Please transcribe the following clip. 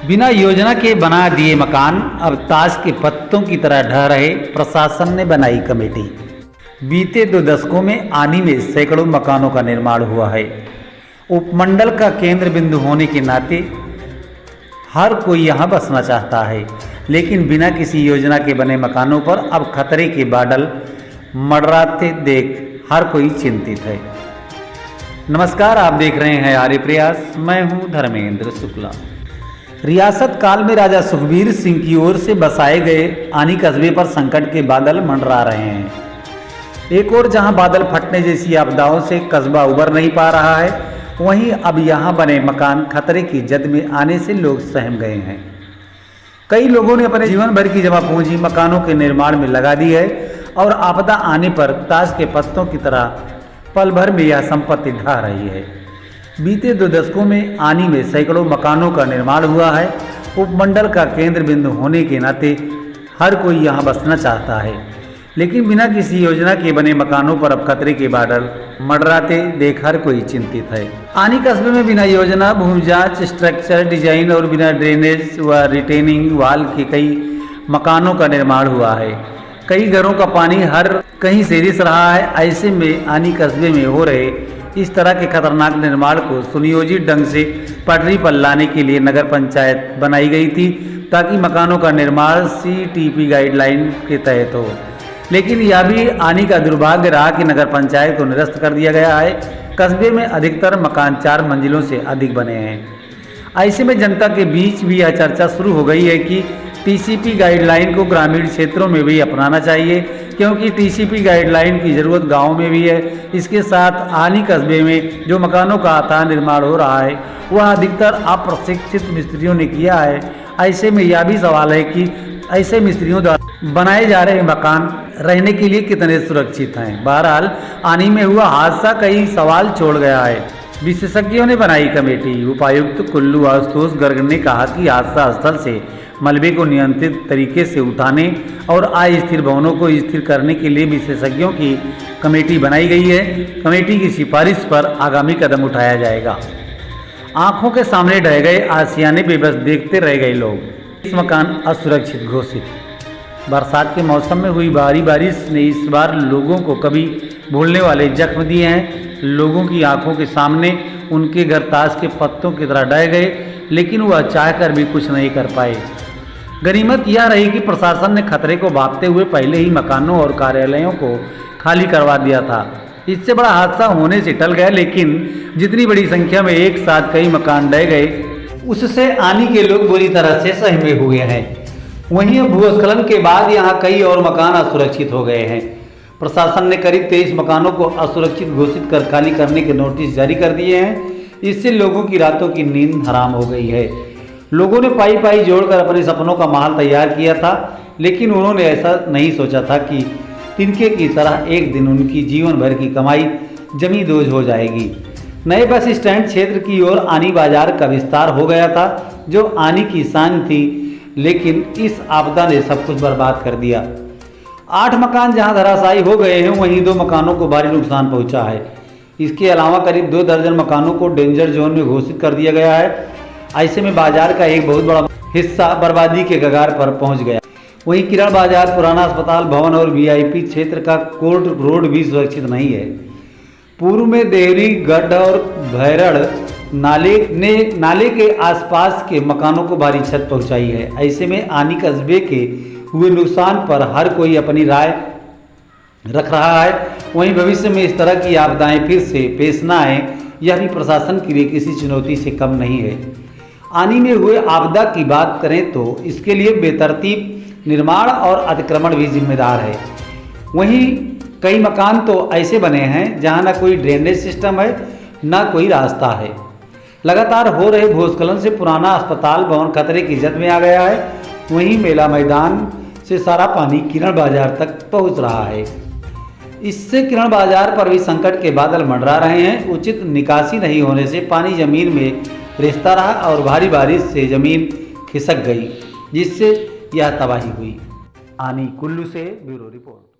बिना योजना के बना दिए मकान अब ताश के पत्तों की तरह ढह रहे। प्रशासन ने बनाई कमेटी। बीते 2 दशकों में आनी में सैकड़ों मकानों का निर्माण हुआ है। उपमंडल का केंद्र बिंदु होने के नाते हर कोई यहाँ बसना चाहता है, लेकिन बिना किसी योजना के बने मकानों पर अब खतरे के बादल मंडराते देख हर कोई चिंतित है। नमस्कार, आप देख रहे हैं आर्य प्रयास। मैं हूं धर्मेंद्र शुक्ला। रियासत काल में राजा सुखबीर सिंह की ओर से बसाए गए आनी कस्बे पर संकट के बादल मंडरा रहे हैं। एक ओर जहां बादल फटने जैसी आपदाओं से कस्बा उबर नहीं पा रहा है, वहीं अब यहां बने मकान खतरे की जद में आने से लोग सहम गए हैं। कई लोगों ने अपने जीवन भर की जमा पूंजी मकानों के निर्माण में लगा दी है और आपदा आने पर ताश के पत्तों की तरह पल भर में यह संपत्ति ढह रही है। बीते 2 दशकों में आनी में सैकड़ों मकानों का निर्माण हुआ है। उपमंडल का केंद्र बिंदु होने के नाते हर कोई यहां बसना चाहता है, लेकिन बिना किसी योजना के बने मकानों पर अब खतरे के बादल मंडराते देख हर कोई चिंतित है। आनी कस्बे में बिना योजना, भूमि जांच, स्ट्रक्चर डिजाइन और बिना ड्रेनेज व रिटेनिंग वाल के कई मकानों का निर्माण हुआ है। कई घरों का पानी हर कहीं से रिस रहा है। ऐसे में आनी कस्बे में हो रहे इस तरह के खतरनाक निर्माण को सुनियोजित ढंग से पटरी पर लाने के लिए नगर पंचायत बनाई गई थी, ताकि मकानों का निर्माण CTP गाइडलाइन के तहत हो। लेकिन यह भी आनी का दुर्भाग्य रहा कि नगर पंचायत को निरस्त कर दिया गया है। कस्बे में अधिकतर मकान 4 मंजिलों से अधिक बने हैं। ऐसे में जनता के बीच भी यह चर्चा शुरू हो गई है कि TCP गाइडलाइन को ग्रामीण क्षेत्रों में भी अपनाना चाहिए, क्योंकि TCP गाइडलाइन की ज़रूरत गाँव में भी है। इसके साथ आनी कस्बे में जो मकानों का अथाह निर्माण हो रहा है, वह अधिकतर अप्रशिक्षित मिस्त्रियों ने किया है। ऐसे में यह भी सवाल है कि ऐसे मिस्त्रियों द्वारा बनाए जा रहे मकान रहने के लिए कितने सुरक्षित हैं। बहरहाल आनी में हुआ हादसा कई सवाल छोड़ गया है। विशेषज्ञों ने बनाई कमेटी। उपायुक्त कुल्लू आशुतोष गर्ग ने कहा कि हादसा स्थल से मलबे को नियंत्रित तरीके से उठाने और अस्थिर भवनों को स्थिर करने के लिए विशेषज्ञों की कमेटी बनाई गई है। कमेटी की सिफारिश पर आगामी कदम उठाया जाएगा। आंखों के सामने ढह गए आशियाने पे बस देखते रह गए लोग। इस मकान असुरक्षित घोषित। बरसात के मौसम में हुई भारी बारिश ने इस बार लोगों को कभी भूलने वाले जख्म दिए हैं। लोगों की आंखों के सामने उनके घर ताश के पत्तों की तरह ढह गए, लेकिन वह चाहकर भी कुछ नहीं कर पाए। गनीमत यह रही कि प्रशासन ने खतरे को भांपते हुए पहले ही मकानों और कार्यालयों को खाली करवा दिया था। इससे बड़ा हादसा होने से टल गया, लेकिन जितनी बड़ी संख्या में एक साथ कई मकान ढह गए, उससे आनी के लोग बुरी तरह से सहमे हुए हैं। वहीं अब भूस्खलन के बाद यहाँ कई और मकान असुरक्षित हो गए हैं। प्रशासन ने करीब 23 मकानों को असुरक्षित घोषित कर खाली करने के नोटिस जारी कर दिए हैं। इससे लोगों की रातों की नींद हराम हो गई है। लोगों ने पाई जोड़कर अपने सपनों का महल तैयार किया था, लेकिन उन्होंने ऐसा नहीं सोचा था कि तिनके की तरह एक दिन उनकी जीवन भर की कमाई जमी दोज हो जाएगी। नए बस स्टैंड क्षेत्र की ओर आनी बाजार का विस्तार हो गया था, जो आनी की शान थी, लेकिन इस आपदा ने सब कुछ बर्बाद कर दिया। 8 मकान जहां धराशायी हो गए हैं, वहीं 2 मकानों को भारी नुकसान पहुंचा है। इसके अलावा करीब 2 दर्जन मकानों को डेंजर जोन में घोषित कर दिया गया है। ऐसे में बाजार का एक बहुत बड़ा हिस्सा बर्बादी के कगार पर पहुंच गया। वहीं किरण बाजार, पुराना अस्पताल भवन और VIP क्षेत्र का कोर्ट रोड भी सुरक्षित नहीं है। पूर्व में देहरी, गढ़ और भैरड़ नाले के आसपास के मकानों को भारी क्षति पहुंचाई है। ऐसे में आनी कस्बे के हुए नुकसान पर हर कोई अपनी राय रख रहा है। वहीं भविष्य में इस तरह की आपदाएं फिर से पेश न आए, यह भी प्रशासन के लिए किसी चुनौती से कम नहीं है। आनी में हुए आपदा की बात करें तो इसके लिए बेतरतीब निर्माण और अतिक्रमण भी जिम्मेदार है। वहीं कई मकान तो ऐसे बने हैं जहां न कोई ड्रेनेज सिस्टम है, न कोई रास्ता है। लगातार हो रहे भूस्खलन से पुराना अस्पताल भवन खतरे की जद में आ गया है। वहीं मेला मैदान से सारा पानी किरण बाजार तक पहुंच रहा है। इससे किरण बाजार पर भी संकट के बादल मंडरा रहे हैं। उचित निकासी नहीं होने से पानी जमीन में रिसता रहा और भारी बारिश से जमीन खिसक गई, जिससे यह तबाही हुई। आनी कुल्लू से ब्यूरो रिपोर्ट।